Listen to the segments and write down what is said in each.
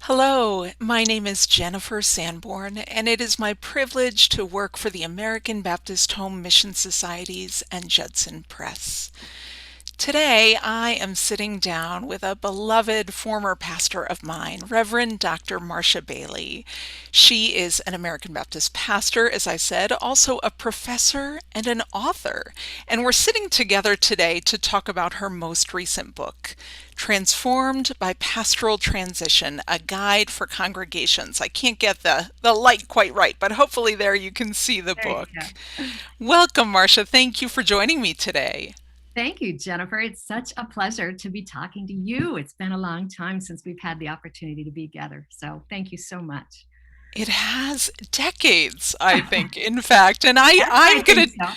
Hello, my name is Jennifer Sanborn, and it is my privilege to work for the American Baptist Home Mission Societies and Judson Press. Today, I am sitting down with a beloved former pastor of mine, Reverend Dr. Marcia Bailey. She is an American Baptist pastor, as I said, also a professor and an author. And we're sitting together today to talk about her most recent book, Transformed by Pastoral Transition, a guide for congregations. I can't get the light quite right, but hopefully there you can see the There you book. go. Welcome, Marcia. Thank you for joining me today. Thank you, Jennifer. It's such a pleasure to be talking to you. It's been a long time since we've had the opportunity to be together. So thank you so much. It has decades, I think, in fact. And I think so.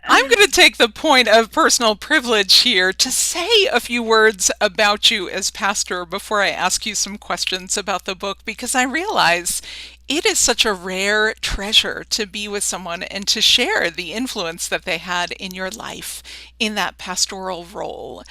I'm going to take the point of personal privilege here to say a few words about you as pastor before I ask you some questions about the book, because I realize it is such a rare treasure to be with someone and to share the influence that they had in your life in that pastoral role.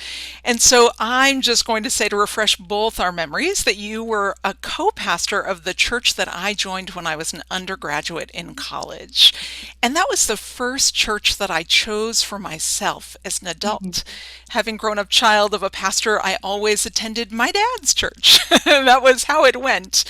And so I'm just going to say, to refresh both our memories, that you were a co-pastor of the church that I joined when I was an undergraduate in college. And that was the first church that I chose for myself as an Mhm. adult. Having grown up child of a pastor, I always attended my dad's church. That was how it went.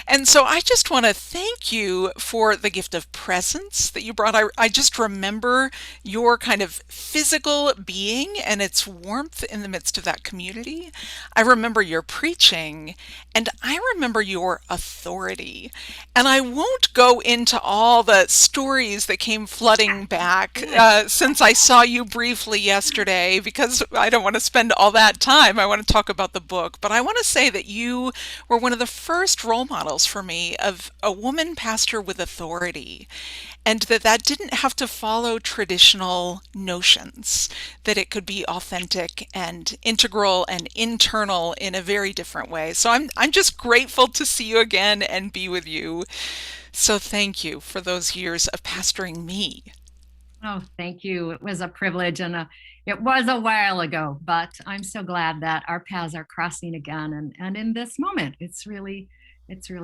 And so I just want to thank you for the gift of presence that you brought. I just remember your kind of physical being and its warmth in the midst of that community. I remember your preaching, and I remember your authority. And I won't go into all the stories that came flooding back Good. since I saw you briefly yesterday, because I don't want to spend all that time. I want to talk about the book. But I want to say that you were one of the first role models for me of a woman pastor with authority, and that didn't have to follow traditional notions, that it could be authentic and integral and internal in a very different way. So I'm just grateful to see you again and be with you. So thank you for those years of pastoring me. Oh, thank you. It was a privilege it was a while ago, but I'm so glad that our paths are crossing again and in this moment. It's really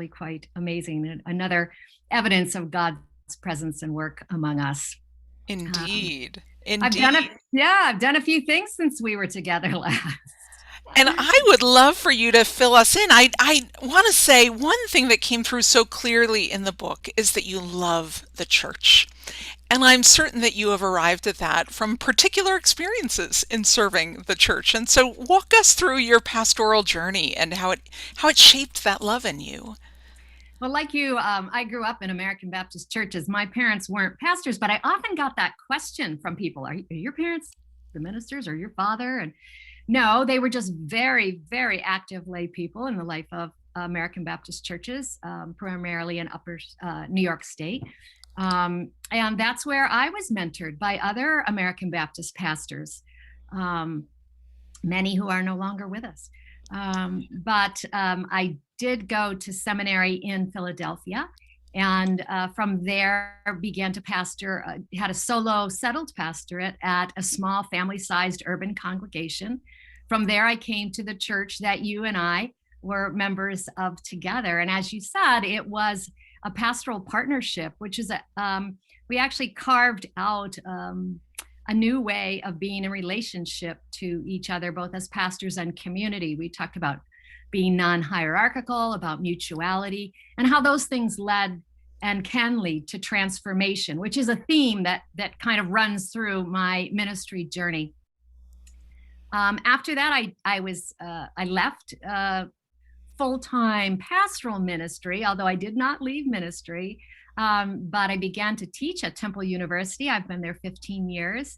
quite amazing. And another evidence of God's presence and work among us. Um, Indeed. I've done a Indeed. yeah, I've done a few things since we were together last. And I would love for you to fill us in. I want to say one thing that came through so clearly in the book is that you love the church. And I'm certain that you have arrived at that from particular experiences in serving the church. And so walk us through your pastoral journey and how it shaped that love in you. Well, like you, I grew up in American Baptist churches. My parents weren't pastors, but I often got that question from people: are your parents the ministers or your father? And no, they were just very, very active lay people in the life of American Baptist churches, primarily in upper New York State. And that's where I was mentored by other American Baptist pastors, um, many who are no longer with us. But I did go to seminary in Philadelphia, and from there began to pastor, had a solo settled pastorate at a small family-sized urban congregation. From there, I came to the church that you and I were members of together. And as you said, it was a pastoral partnership, which is we actually carved out a new way of being in relationship to each other, both as pastors and community. We talked about being non-hierarchical, about mutuality, and how those things led and can lead to transformation, which is a theme that kind of runs through my ministry journey. After that, I left full-time pastoral ministry, although I did not leave ministry. But I began to teach at Temple University. I've been there 15 years.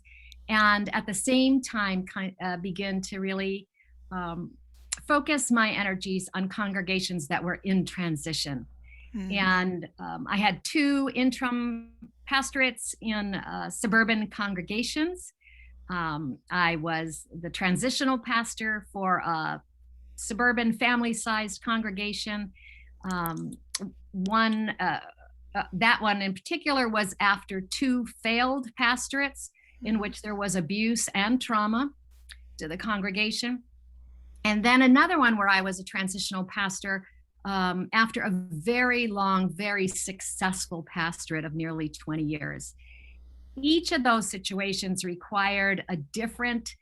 And at the same time, began to really um, focus my energies on congregations that were in transition. Mm. And I had two interim pastorates in suburban congregations. I was the transitional pastor for a suburban family sized congregation. Um, one That one in particular was after two failed pastorates in which there was abuse and trauma to the congregation. And then another one where I was a transitional pastor after a very long, very successful pastorate of nearly 20 years. Each of those situations required a different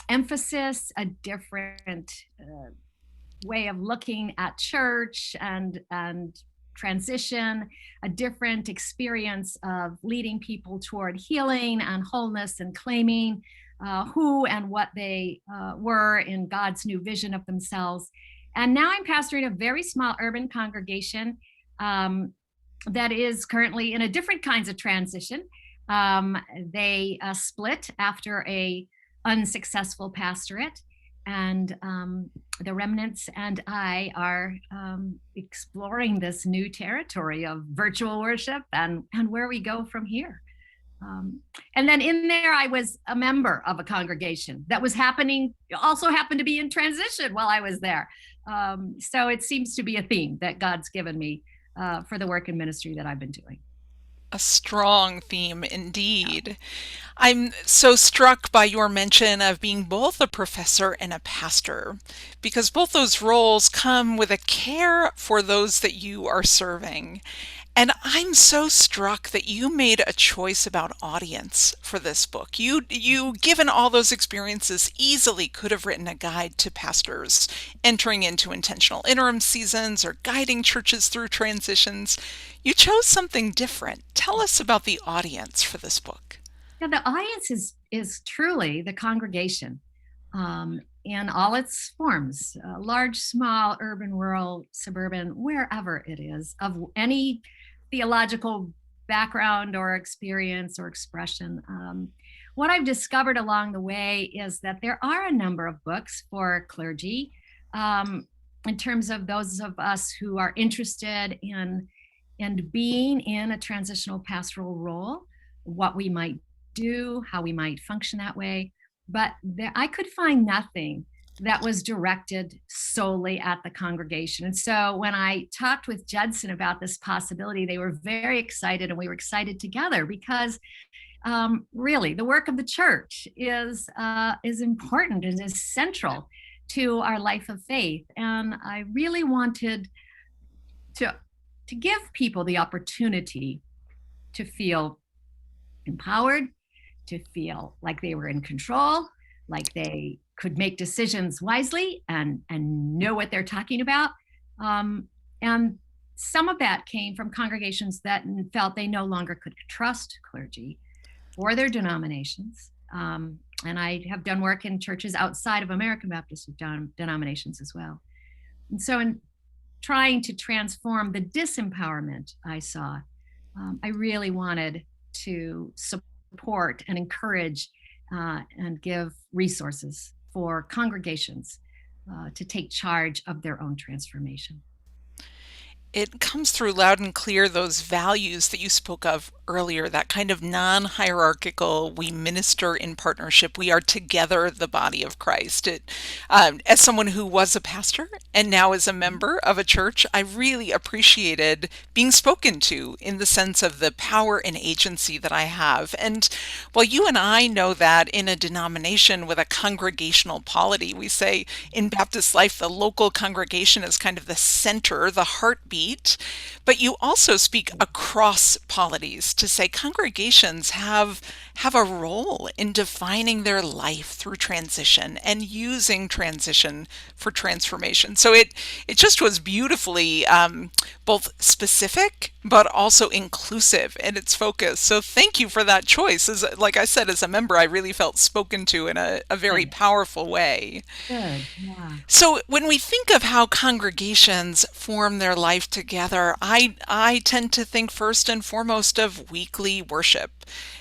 emphasis, a different way of looking at church and transition, a different experience of leading people toward healing and wholeness and claiming who and what they were in God's new vision of themselves. And now I'm pastoring a very small urban congregation that is currently in a different kinds of transition. They split after a unsuccessful pastorate, and the remnants and I are exploring this new territory of virtual worship and where we go from here. And then in there, I was a member of a congregation that was also happened to be in transition while I was there. So it seems to be a theme that God's given me for the work and ministry that I've been doing. A strong theme indeed. I'm so struck by your mention of being both a professor and a pastor, because both those roles come with a care for those that you are serving. And I'm so struck that you made a choice about audience for this book. You, given all those experiences, easily could have written a guide to pastors entering into intentional interim seasons or guiding churches through transitions. You chose something different. Tell us about the audience for this book. Yeah, the audience is truly the congregation in all its forms, large, small, urban, rural, suburban, wherever it is, of any theological background or experience or expression. What I've discovered along the way is that there are a number of books for clergy in terms of those of us who are interested in being in a transitional pastoral role, what we might do, how we might function that way. But I could find nothing that was directed solely at the congregation. And so when I talked with Judson about this possibility, they were very excited, and we were excited together because really the work of the church is important and is central to our life of faith. And I really wanted to give people the opportunity to feel empowered, to feel like they were in control, like they could make decisions wisely and know what they're talking about. And some of that came from congregations that felt they no longer could trust clergy or their denominations. And I have done work in churches outside of American Baptist denominations as well. And so in trying to transform the disempowerment I saw, I really wanted to support and encourage and give resources for congregations to take charge of their own transformation. It comes through loud and clear, those values that you spoke of earlier, that kind of non-hierarchical, we minister in partnership, we are together the body of Christ. As someone who was a pastor and now is a member of a church, I really appreciated being spoken to in the sense of the power and agency that I have. And while you and I know that in a denomination with a congregational polity, we say in Baptist life, the local congregation is kind of the center, the heartbeat. But you also speak across polities to say congregations have a role in defining their life through transition and using transition for transformation. So it just was beautifully both specific but also inclusive in its focus. So thank you for that choice. Like I said, as a member, I really felt spoken to in a very powerful way. Good. Yeah. So when we think of how congregations form their life together, I tend to think first and foremost of weekly worship.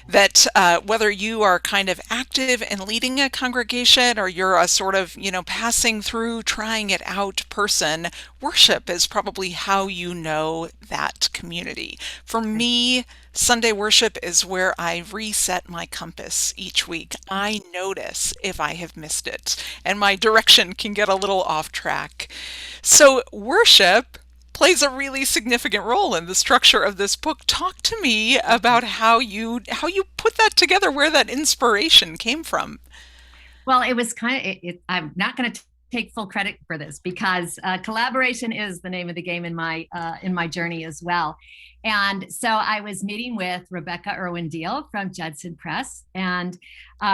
That whether you are kind of active and leading a congregation or you're a sort of, passing through, trying it out person, worship is probably how you know that community. For me, Sunday worship is where I reset my compass each week. I notice if I have missed it, and my direction can get a little off track. So worship plays a really significant role in the structure of this book. Talk to me about how you put that together, where that inspiration came from. Well, it was I'm not going to take full credit for this because collaboration is the name of the game in my journey as well. And so I was meeting with Rebecca Irwin Deal from Judson Press, and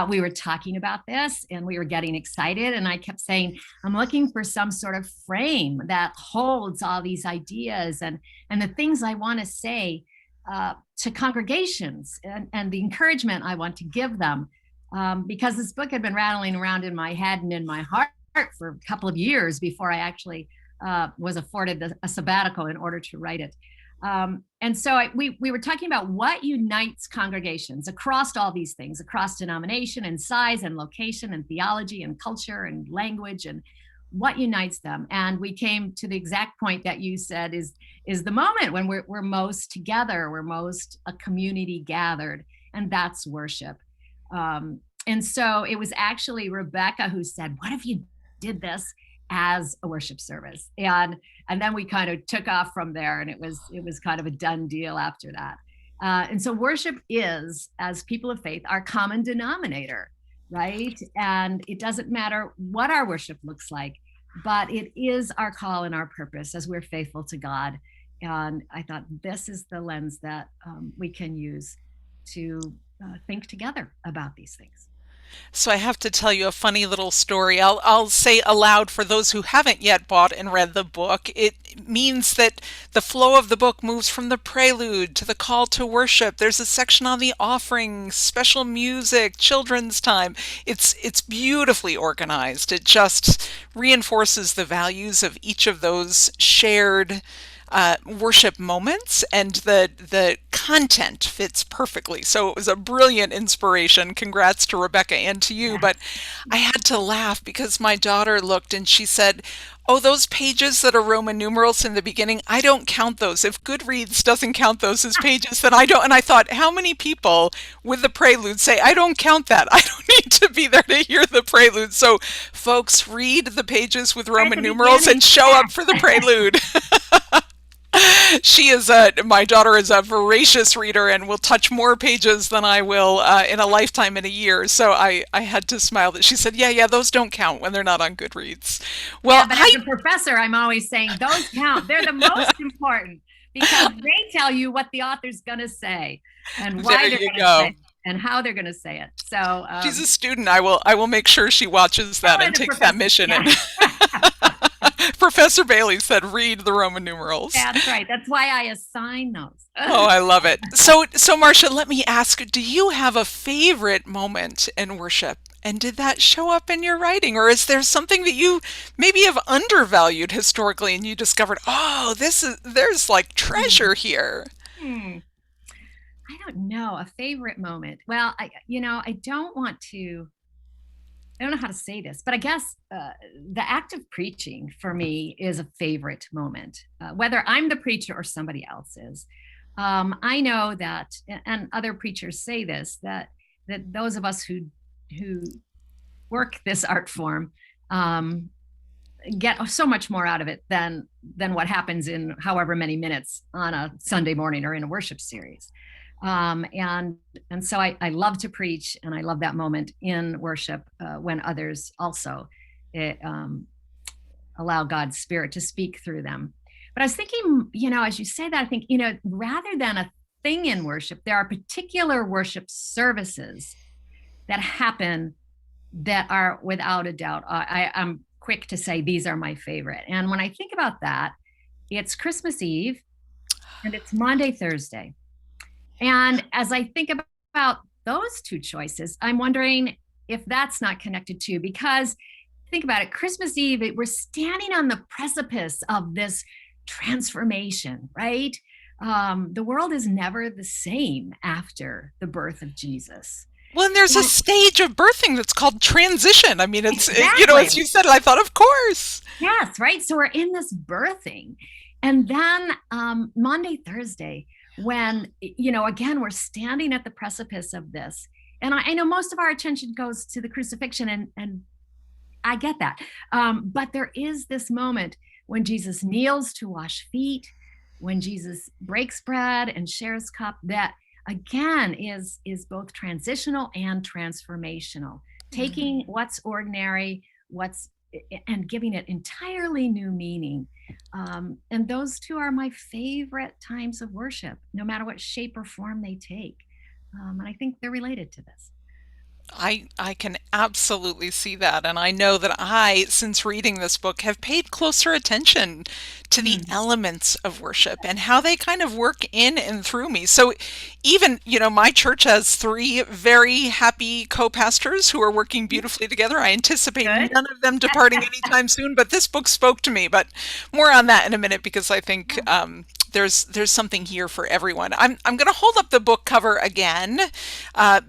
we were talking about this, and we were getting excited. And I kept saying, I'm looking for some sort of frame that holds all these ideas and the things I want to say to congregations and the encouragement I want to give them. Because this book had been rattling around in my head and in my heart for a couple of years before I actually was afforded a sabbatical in order to write it. And so we were talking about what unites congregations across all these things, across denomination and size and location and theology and culture and language, and what unites them. And we came to the exact point that you said is the moment when we're most together, we're most a community gathered, and that's worship. And so it was actually Rebecca who said, what if you did this as a worship service? And then we kind of took off from there, and it was kind of a done deal after that. And so worship is, as people of faith, our common denominator, right? And it doesn't matter what our worship looks like, but it is our call and our purpose as we're faithful to God. And I thought this is the lens that we can use to think together about these things. So I have to tell you a funny little story. I'll say aloud for those who haven't yet bought and read the book. It means that the flow of the book moves from the prelude to the call to worship. There's a section on the offering, special music, children's time. It's beautifully organized. It just reinforces the values of each of those shared worship moments, and the content fits perfectly. So it was a brilliant inspiration. Congrats to Rebecca and to you. Yeah. But I had to laugh because my daughter looked and she said, oh, those pages that are Roman numerals in the beginning, I don't count those. If Goodreads doesn't count those as pages, then I don't. And I thought, how many people with the prelude say, I don't count that. I don't need to be there to hear the prelude. So folks, read the pages with Roman numerals and show up for the prelude. My daughter is a voracious reader and will touch more pages than I will in a lifetime in a year. So I had to smile that she said, yeah, those don't count when they're not on Goodreads. Well, yeah, but as a professor, I'm always saying those count. They're the most important because they tell you what the author's going to say and why they're going to say it and how they're going to say it. So she's a student. I will make sure she watches that and takes that mission. Yeah. Professor Bailey said, read the Roman numerals. That's right. That's why I assign those. Oh, I love it. So Marcia, let me ask, do you have a favorite moment in worship? And did that show up in your writing? Or is there something that you maybe have undervalued historically and you discovered, oh, there's like treasure here? I don't know. A favorite moment. Well, I don't know how to say this, but I guess the act of preaching for me is a favorite moment, whether I'm the preacher or somebody else is. I know that, and other preachers say this, that those of us who work this art form get so much more out of it than what happens in however many minutes on a Sunday morning or in a worship series. And so I love to preach, and I love that moment in worship when others also allow God's Spirit to speak through them. But I was thinking, as you say that, I think, rather than a thing in worship, there are particular worship services that happen that are without a doubt, I'm quick to say these are my favorite. And when I think about that, it's Christmas Eve and it's Maundy Thursday. And as I think about those two choices, I'm wondering if that's not connected too, because think about it, Christmas Eve, we're standing on the precipice of this transformation, right? The world is never the same after the birth of Jesus. Well, and there's a stage of birthing that's called transition. I mean, it's, exactly. As you said, I thought, of course. Yes, right. So we're in this birthing. And then Maundy Thursday, when, again, we're standing at the precipice of this. And I know most of our attention goes to the crucifixion, and I get that. But there is this moment when Jesus kneels to wash feet, when Jesus breaks bread and shares cup, that again is both transitional and transformational, taking what's ordinary, what's and giving it entirely new meaning. And those two are my favorite times of worship, no matter what shape or form they take. And I think they're related to this. I can absolutely see that. And I know that I, since reading this book, have paid closer attention to the Mm. elements of worship and how they kind of work in and through me. So even, my church has three very happy co-pastors who are working beautifully together. I anticipate Good. none of them departing anytime soon, but this book spoke to me. But more on that in a minute because I think there's something here for everyone. I'm going to hold up the book cover again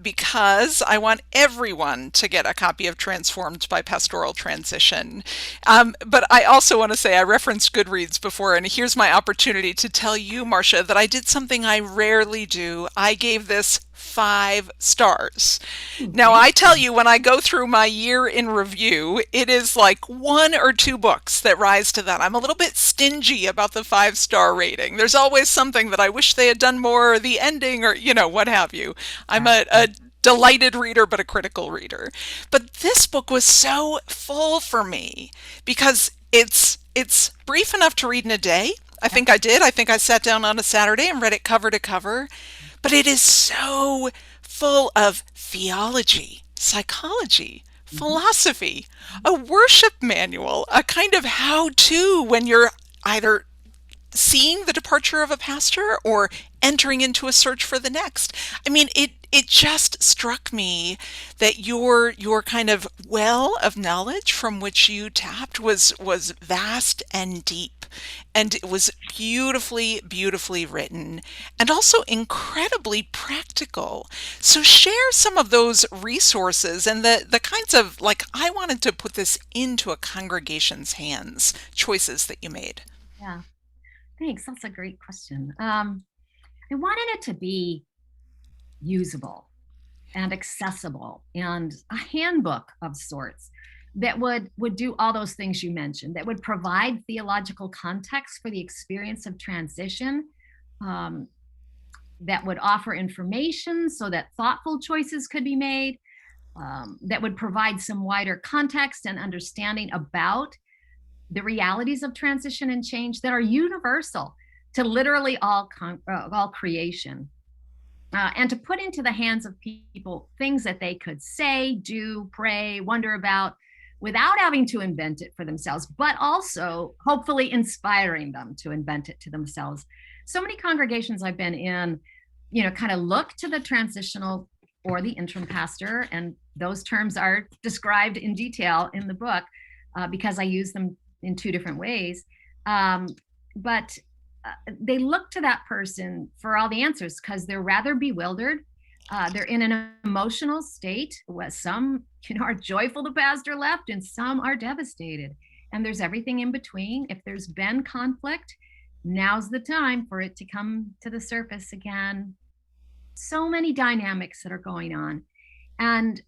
because I want everyone to get a copy of Transformed by Pastoral Transition. But I also want to say I referenced Goodreads before, and here's my opportunity to tell you, Marcia, that I did something I rarely do. I gave this 5 stars. Ooh, Now, thank I tell you, when I go through my year in review, it is like 1 or 2 books that rise to that. I'm a little bit stingy about the 5 star rating. There's always something that I wish they had done more, or the ending, or, what have you. I'm a delighted reader, but a critical reader. But this book was so full for me because it's brief enough to read in a day. I you. think I did. I think I sat down on a Saturday and read it cover to cover. But it is so full of theology, psychology, Mhm. philosophy, a worship manual, a kind of how to when you're either seeing the departure of a pastor or entering into a search for the next. I mean, it just struck me that your kind of well of knowledge from which you tapped was vast and deep. And it was beautifully written and also incredibly practical. So share some of those resources and the kinds of, like, I wanted to put this into a congregation's hands, choices that you made. Yeah, thanks. That's a great question. I wanted it to be usable and accessible and a handbook of sorts that would do all those things you mentioned, that would provide theological context for the experience of transition, um, that would offer information so that thoughtful choices could be made, that would provide some wider context and understanding about the realities of transition and change that are universal to literally all creation, and to put into the hands of people things that they could say, do, pray, wonder about without having to invent it for themselves, but also hopefully inspiring them to invent it to themselves. So many congregations I've been in, kind of look to the transitional or the interim pastor, and those terms are described in detail in the book, because I use them in 2 different ways. Um, but they look to that person for all the answers because they're rather bewildered. They're in an emotional state where some, are joyful the pastor left and some are devastated. And there's everything in between. If there's been conflict, now's the time for it to come to the surface again. So many dynamics that are going on. And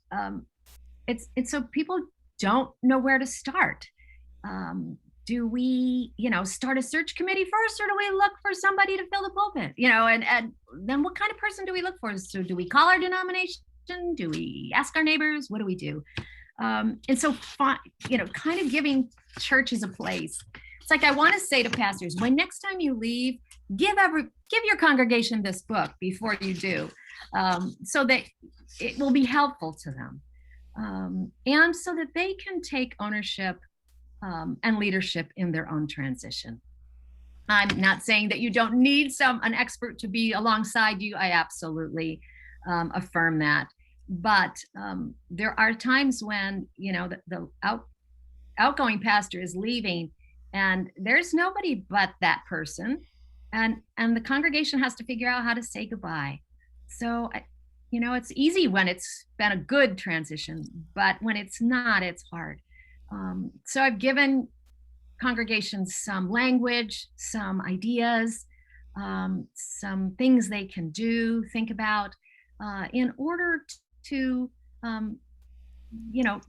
it's so people don't know where to start. um, do we, start a search committee first, or do we look for somebody to fill the pulpit? And then what kind of person do we look for? So do we call our denomination? Do we ask our neighbors? What do we do? And so, kind of giving churches a place. It's like I want to say to pastors, when next time you leave, give your congregation this book before you do, so that it will be helpful to them, and so that they can take ownership, and leadership in their own transition. I'm not saying that you don't need an expert to be alongside you. I absolutely affirm that. But there are times when the outgoing pastor is leaving, and there's nobody but that person, and the congregation has to figure out how to say goodbye. So it's easy when it's been a good transition, but when it's not, it's hard. So I've given congregations some language, some ideas, some things they can do, think about, in order to,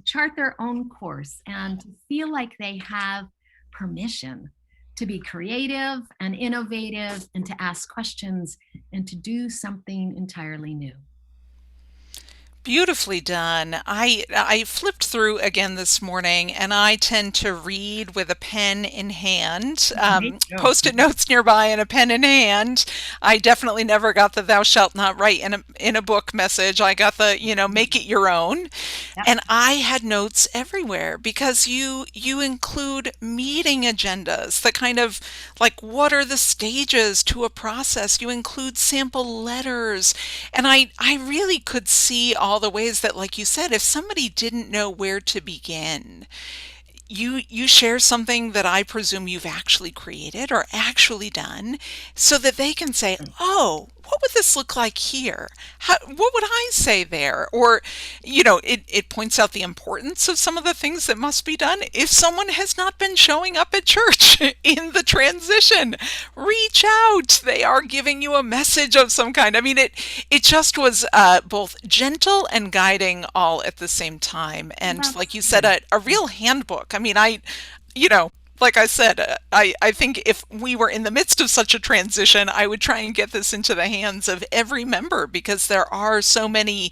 chart their own course and to feel like they have permission to be creative and innovative and to ask questions and to do something entirely new. Beautifully done. I flipped through again this morning, and I tend to read with a pen in hand, Me too. post-it notes nearby, and a pen in hand. I definitely never got the "Thou shalt not write in a book" message. I got the make it your own. Yep. And I had notes everywhere because you include meeting agendas, the kind of like what are the stages to a process. You include sample letters. And I really could see all the ways that, like you said, if somebody didn't know where to begin, you share something that I presume you've actually created or actually done so that they can say, "Oh, what would this look like here? What would I say there?" Or, it points out the importance of some of the things that must be done. If someone has not been showing up at church in the transition, reach out. They are giving you a message of some kind. I mean, it just was both gentle and guiding all at the same time. And That's like you said, good. a real handbook. I mean, you know, like I said, I think if we were in the midst of such a transition, I would try and get this into the hands of every member because there are so many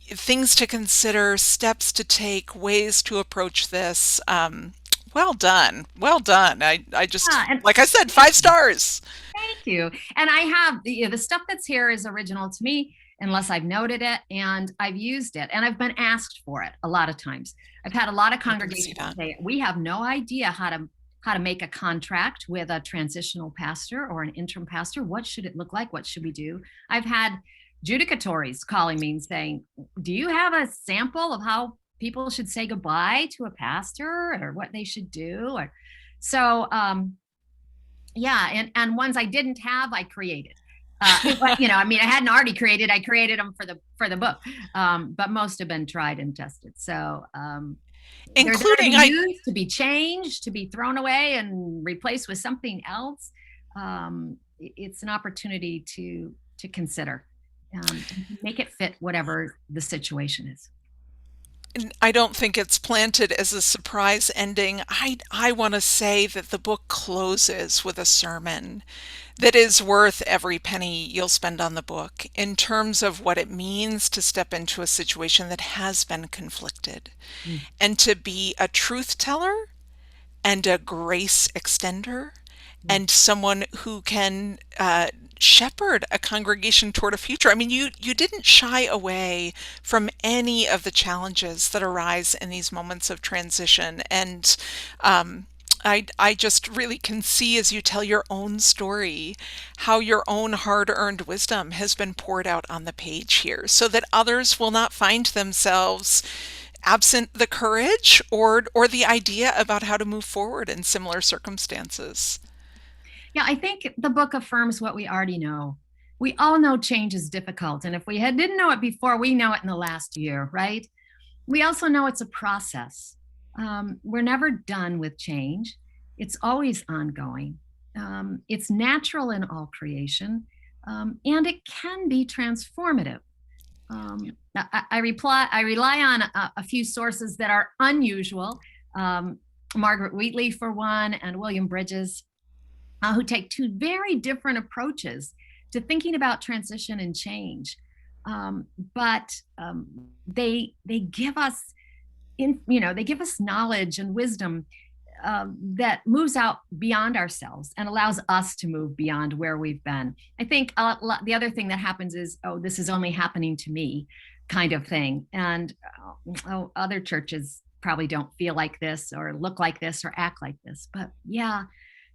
things to consider, steps to take, ways to approach this. Well done. Well done. I just, Yeah, and like I said, 5 stars. thank you. And I have the stuff that's here is original to me, unless I've noted it and I've used it and I've been asked for it a lot of times. I've had a lot of I can see congregations that. say, we have no idea how to make a contract with a transitional pastor or an interim pastor. What should it look like? What should we do? I've had judicatories calling me and saying, do you have a sample of how people should say goodbye to a pastor or what they should do? Or so yeah, and ones I didn't have, I created. But I mean, I hadn't already created. I created them for the book, but most have been tried and tested. So they're there to be Including, used, to be changed, to be thrown away, and replaced with something else. It's an opportunity to consider, make it fit whatever the situation is. I don't think it's planted as a surprise ending. I want to say that the book closes with a sermon that is worth every penny you'll spend on the book in terms of what it means to step into a situation that has been conflicted Mm. and to be a truth teller and a grace extender Yeah. and someone who can shepherd a congregation toward a future. I mean, you didn't shy away from any of the challenges that arise in these moments of transition, and I just really can see as you tell your own story how your own hard-earned wisdom has been poured out on the page here, so that others will not find themselves absent the courage or the idea about how to move forward in similar circumstances. Yeah, I think the book affirms what we already know. We all know change is difficult. And if didn't know it before, we know it in the last year, right? We also know it's a process. We're never done with change, it's always ongoing. It's natural in all creation, and it can be transformative. I rely on a few sources that are unusual. Margaret Wheatley, for one, and William Bridges, who take two very different approaches to thinking about transition and change. But they give us they give us knowledge and wisdom that moves out beyond ourselves and allows us to move beyond where we've been. I think the other thing that happens is, oh, this is only happening to me, kind of thing, and oh, other churches probably don't feel like this or look like this or act like this. But yeah,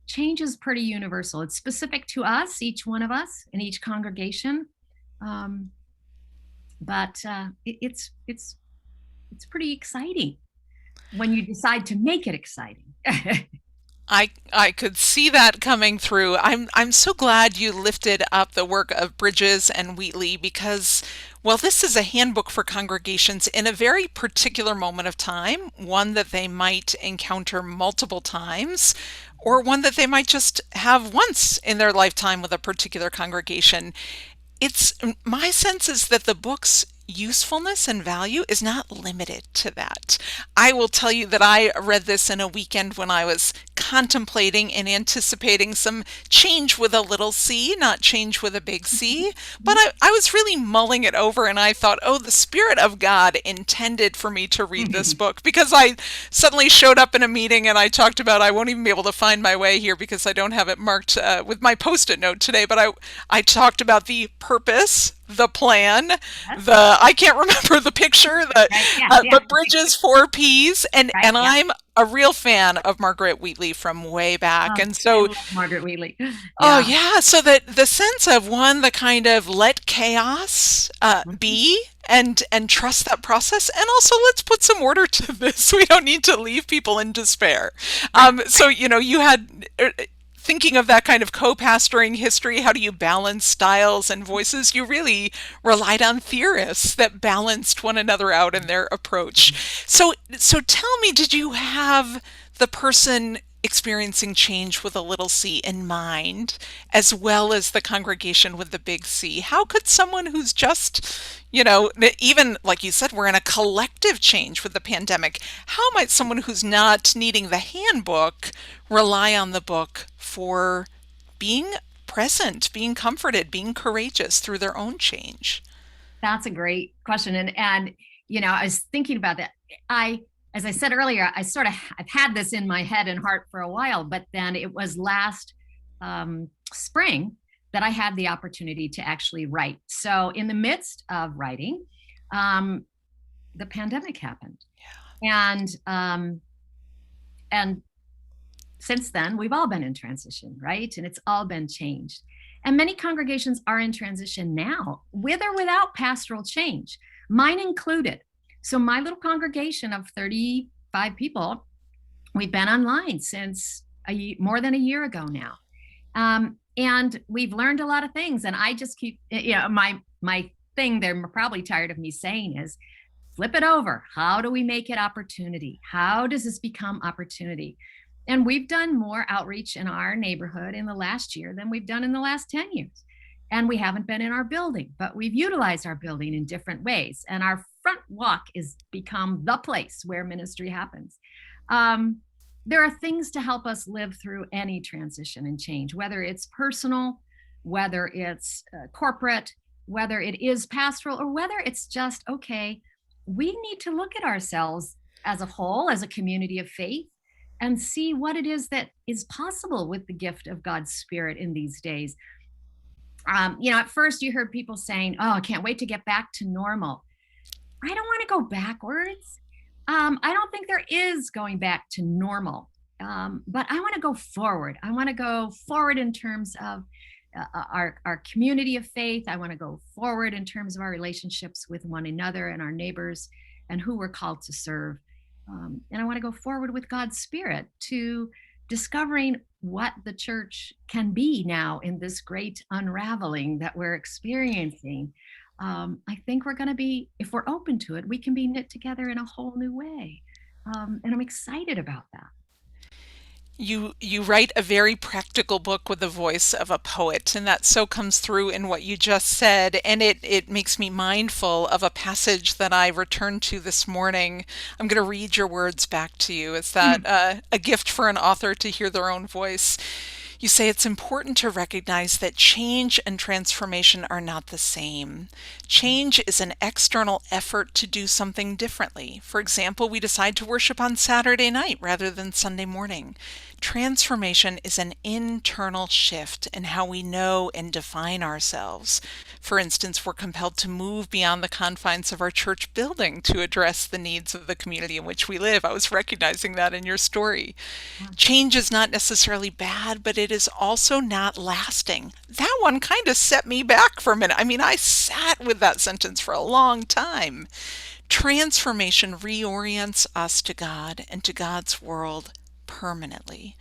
change is pretty universal. It's specific to us, each one of us, in each congregation. Um, but it's pretty exciting when you decide to make it exciting. I could see that coming through. I'm so glad you lifted up the work of Bridges and Wheatley because, well, this is a handbook for congregations in a very particular moment of time, one that they might encounter multiple times, or one that they might just have once in their lifetime with a particular congregation. It's my sense is that the book's usefulness and value is not limited to that. I will tell you that I read this in a weekend when I was contemplating and anticipating some change with a little c, not change with a big C. But I was really mulling it over and I thought, oh, the Spirit of God intended for me to read this book because I suddenly showed up in a meeting and I talked about I won't even be able to find my way here because I don't have it marked with my post-it note today. But I talked about the purpose, the plan, Yes. the I can't remember the picture, Right. Yeah. Yeah. the bridges, four P's, Right. and Yeah. I'm a real fan of Margaret Wheatley from way back, Oh, and I so love Margaret Wheatley. oh Yeah. yeah, so that the sense of one, the kind of let chaos Mhm. be and trust that process, and also let's put some order to this. We don't need to leave people in despair. Right. So you had thinking of that kind of co-pastoring history. How do you balance styles and voices? You really relied on theorists that balanced one another out in their approach. So tell me, did you have the person experiencing change with a little c in mind, as well as the congregation with the big C? How could someone who's just, even like you said, we're in a collective change with the pandemic, how might someone who's not needing the handbook rely on the book for being present, being comforted, being courageous through their own change? That's a great question. And I was thinking about that. As I said earlier, I've had this in my head and heart for a while, but then it was last spring that I had the opportunity to actually write. So in the midst of writing, um, the pandemic happened, and and since then we've all been in transition, right? And it's all been changed. And many congregations are in transition now, with or without pastoral change, mine included. So my little congregation of 35 people, we've been online since more than a year ago now. And we've learned a lot of things. And I just keep, my thing they're probably tired of me saying is flip it over. How do we make it opportunity? How does this become opportunity? And we've done more outreach in our neighborhood in the last year than we've done in the last 10 years. And we haven't been in our building, but we've utilized our building in different ways. And our front walk has become the place where ministry happens. There are things to help us live through any transition and change, whether it's personal, whether it's corporate, whether it is pastoral, or whether it's just, okay, we need to look at ourselves as a whole, as a community of faith, and see what it is that is possible with the gift of God's Spirit in these days. At first you heard people saying, "Oh, I can't wait to get back to normal." I don't want to go backwards. I don't think there is going back to normal, but I want to go forward. I want to go forward in terms of our community of faith. I want to go forward in terms of our relationships with one another and our neighbors and who we're called to serve. And I want to go forward with God's Spirit to discovering what the church can be now in this great unraveling that we're experiencing. I think we're going to be, if we're open to it, we can be knit together in a whole new way. And I'm excited about that. You write a very practical book with the voice of a poet, and that so comes through in what you just said. And it makes me mindful of a passage that I returned to this morning. I'm going to read your words back to you. Is that a gift for an author to hear their own voice? You say it's important to recognize that change and transformation are not the same. Change is an external effort to do something differently. For example, we decide to worship on Saturday night rather than Sunday morning. Transformation is an internal shift in how we know and define ourselves. For instance, we're compelled to move beyond the confines of our church building to address the needs of the community in which we live. I was recognizing that in your story. Change is not necessarily bad, but it is also not lasting. That one kind of set me back for a minute. I mean, I sat with that sentence for a long time. Transformation reorients us to God and to God's world permanently.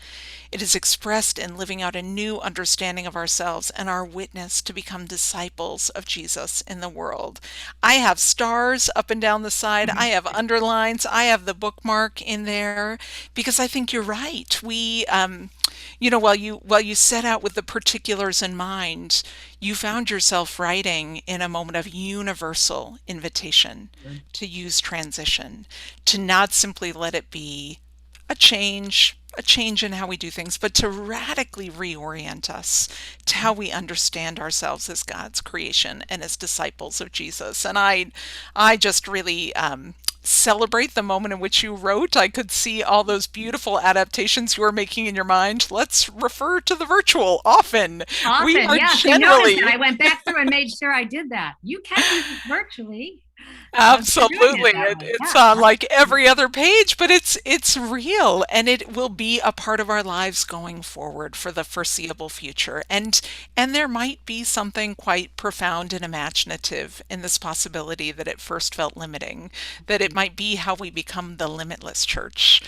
It is expressed in living out a new understanding of ourselves and our witness to become disciples of Jesus in the world. I have stars up and down the side. I have underlines. I have the bookmark in there because I think you're right. While you set out with the particulars in mind, you found yourself writing in a moment of universal invitation to use transition, to not simply let it be a change, a change in how we do things, but to radically reorient us to how we understand ourselves as God's creation and as disciples of Jesus. And I just really celebrate the moment in which you wrote. I could see all those beautiful adaptations you were making in your mind. Let's refer to the virtual often. We Often, are yes. You noticed that generally I went back through and made sure I did that. You can use it virtually. You're doing it Absolutely. that way. It's Yeah. on like every other page, but it's real and it will be a part of our lives going forward for the foreseeable future. And there might be something quite profound and imaginative in this possibility that at first felt limiting, that it might be how we become the limitless church.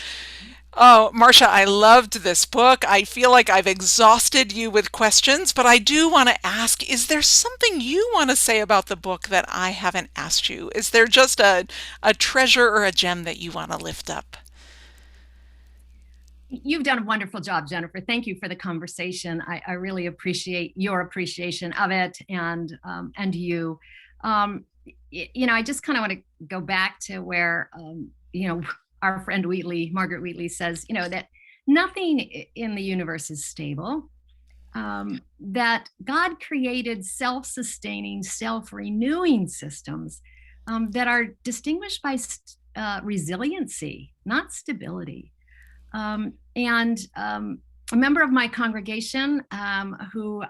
Oh, Marcia, I loved this book. I feel like I've exhausted you with questions, but I do want to ask, is there something you want to say about the book that I haven't asked you? Is there just a treasure or a gem that you want to lift up? You've done a wonderful job, Jennifer. Thank you for the conversation. I really appreciate your appreciation of it and you. Um, I just kind of want to go back to where our friend Wheatley, Margaret Wheatley, says that nothing in the universe is stable. That God created self-sustaining, self-renewing systems that are distinguished by resiliency, not stability. And a member of my congregation who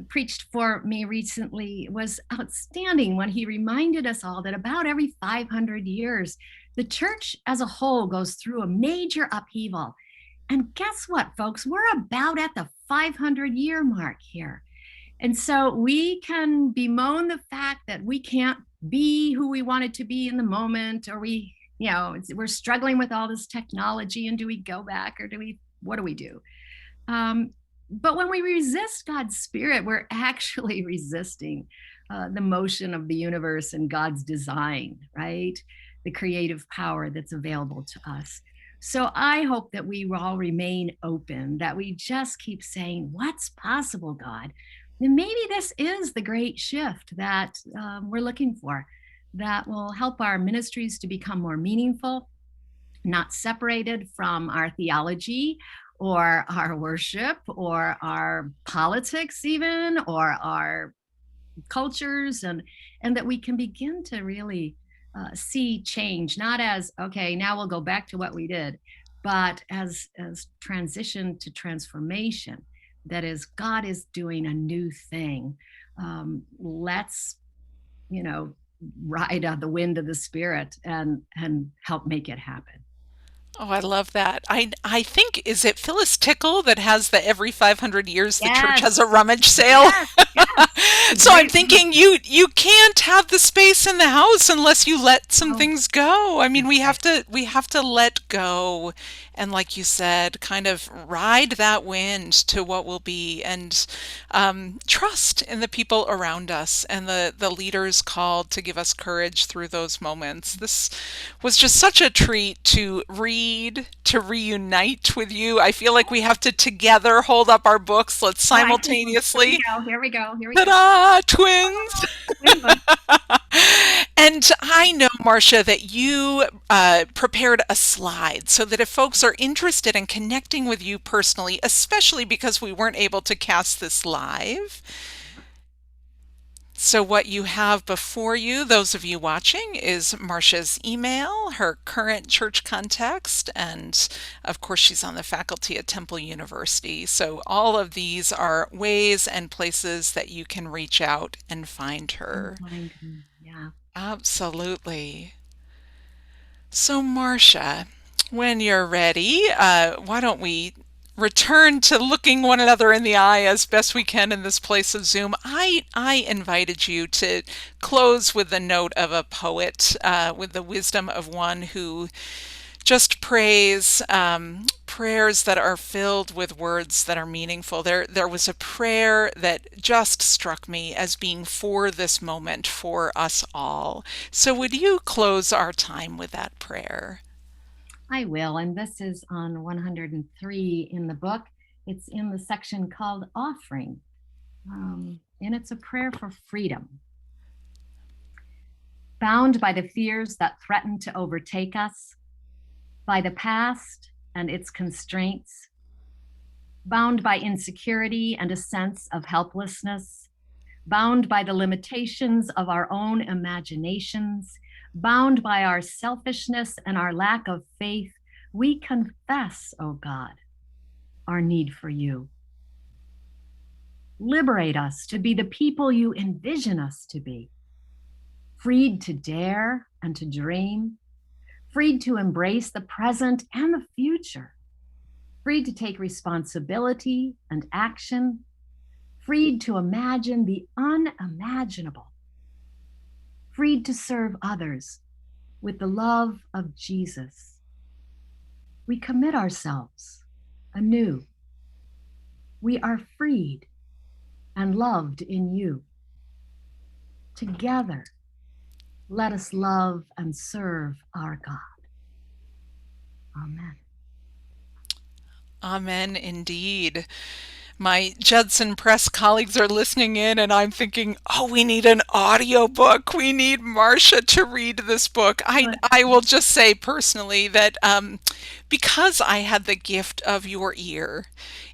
preached for me recently was outstanding when he reminded us all that about every 500 years, the church as a whole goes through a major upheaval. And guess what, folks? We're about at the 500-year mark here. And so we can bemoan the fact that we can't be who we wanted to be in the moment, or we're struggling with all this technology, and do we go back, or what do we do? But when we resist God's spirit, we're actually resisting the motion of the universe and God's design, right? The creative power that's available to us. So I hope that we all remain open, that we just keep saying, what's possible, God? And maybe this is the great shift that we're looking for, that will help our ministries to become more meaningful, not separated from our theology or our worship or our politics even, or our cultures, and that we can begin to really see change, not as, okay, now we'll go back to what we did, but as transition to transformation. That is, God is doing a new thing. Let's, ride on the wind of the Spirit and help make it happen. Oh, I love that. I think, is it Phyllis Tickle that has the every 500 years the church has Yes, a rummage sale? yes, yes. A So I'm great one. thinking you can't have the space in the house unless you let some Oh, things go. I mean, that's right. we have to let go and, like you said, kind of ride that wind to what will be, and trust in the people around us and the leaders called to give us courage through those moments. This was just such a treat to read, to reunite with you. I feel like we have to together hold up our books. Let's All right, here we simultaneously. go. Here we go. Here we go. Ta-da! Twins! Twin book. And I know, Marcia, that you prepared a slide so that if folks are interested in connecting with you personally, especially because we weren't able to cast this live, so what you have before you, those of you watching, is Marcia's email, her current church context, and of course she's on the faculty at Temple University. So all of these are ways and places that you can reach out and find her. Yeah. Absolutely. So Marcia, when you're ready, why don't we return to looking one another in the eye as best we can in this place of Zoom. I invited you to close with the note of a poet, with the wisdom of one who just prays prayers that are filled with words that are meaningful. There was a prayer that just struck me as being for this moment, for us all. So would you close our time with that prayer? I will. And this is on 103 in the book. It's in the section called Offering. And it's a prayer for freedom. Bound by the fears that threaten to overtake us, by the past and its constraints, bound by insecurity and a sense of helplessness, bound by the limitations of our own imaginations, bound by our selfishness and our lack of faith, we confess, O God, our need for you. Liberate us to be the people you envision us to be, freed to dare and to dream, freed to embrace the present and the future, freed to take responsibility and action, freed to imagine the unimaginable, freed to serve others with the love of Jesus. We commit ourselves anew. We are freed and loved in you. Together, let us love and serve our God. Amen. Amen, indeed. My Judson Press colleagues are listening in, and I'm thinking, oh, we need an audio book. We need Marcia to read this book. I will just say personally that because I had the gift of your ear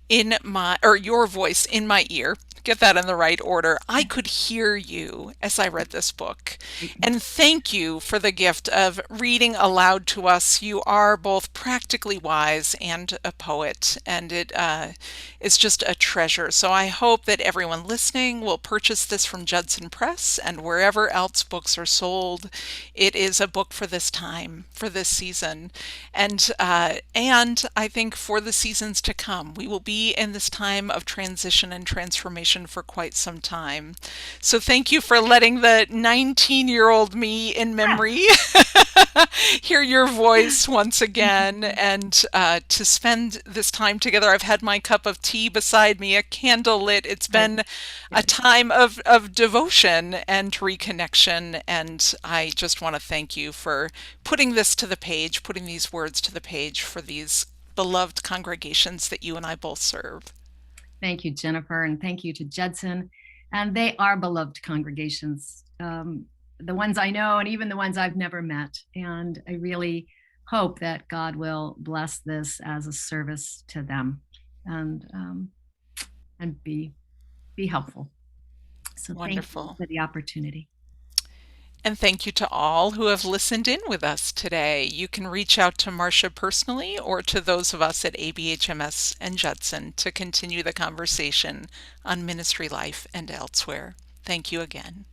in my, or your voice in my ear, get that in the right order, I could hear you as I read this book. And thank you for the gift of reading aloud to us. You are both practically wise and a poet, and it is just a treasure. So I hope that everyone listening will purchase this from Judson Press and wherever else books are sold. It is a book for this time, for this season, and I think for the seasons to come. We will be in this time of transition and transformation for quite some time. So thank you for letting the 19-year-old me in memory hear your voice once again, and to spend this time together. I've had my cup of tea beside me, a candle lit. It's been a time of devotion and reconnection, and I just want to thank you for putting this to the page, putting these words to the page for these beloved congregations that you and I both serve. Thank you, Jennifer, and thank you to Judson. And they are beloved congregations, the ones I know and even the ones I've never met. And I really hope that God will bless this as a service to them and be helpful. So Wonderful. thank you for the opportunity. And thank you to all who have listened in with us today. You can reach out to Marcia personally or to those of us at ABHMS and Judson to continue the conversation on ministry life and elsewhere. Thank you again.